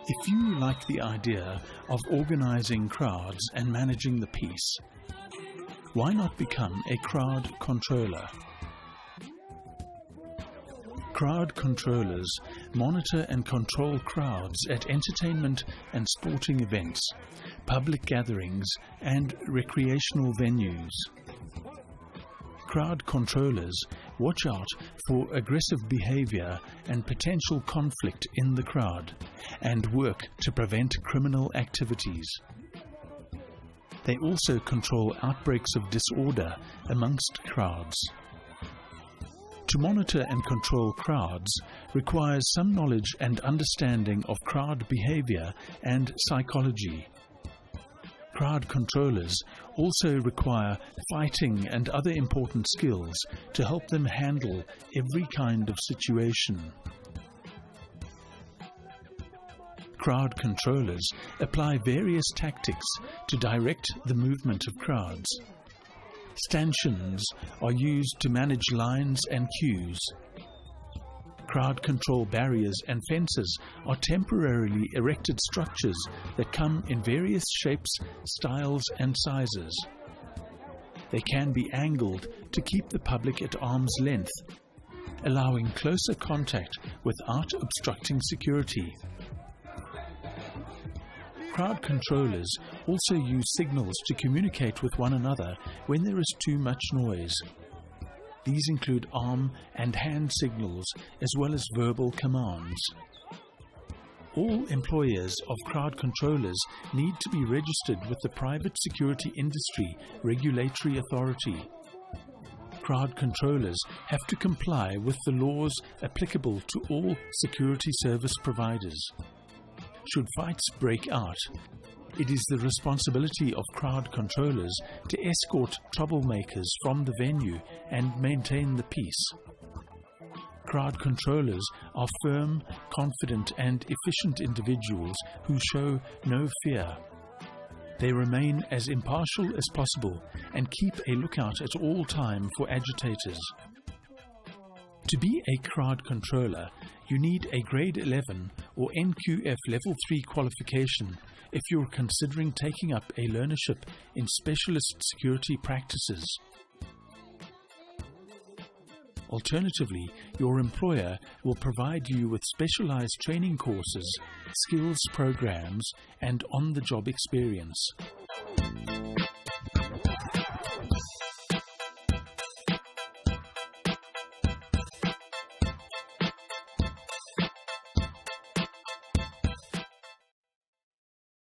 If you like the idea of organizing crowds and managing the peace, why not become a crowd controller? Crowd controllers monitor and control crowds at entertainment and sporting events, public gatherings, and recreational venues. Crowd controllers watch out for aggressive behavior and potential conflict in the crowd and work to prevent criminal activities. They also control outbreaks of disorder amongst crowds. To monitor and control crowds requires some knowledge and understanding of crowd behavior and psychology. Crowd controllers also require fighting and other important skills to help them handle every kind of situation. Crowd controllers apply various tactics to direct the movement of crowds. Stanchions are used to manage lines and queues. Crowd control barriers and fences are temporarily erected structures that come in various shapes, styles, and sizes. They can be angled to keep the public at arm's length, allowing closer contact without obstructing security. Crowd controllers also use signals to communicate with one another when there is too much noise. These include arm and hand signals as well as verbal commands. All employers of crowd controllers need to be registered with the Private Security Industry Regulatory Authority. Crowd controllers have to comply with the laws applicable to all security service providers. Should fights break out, it is the responsibility of crowd controllers to escort troublemakers from the venue and maintain the peace. Crowd controllers are firm, confident, and efficient individuals who show no fear. They remain as impartial as possible and keep a lookout at all time for agitators. To be a crowd controller, you need a Grade 11 or NQF Level 3 qualification if you're considering taking up a learnership in specialist security practices. Alternatively, your employer will provide you with specialized training courses, skills programs, and on-the-job experience.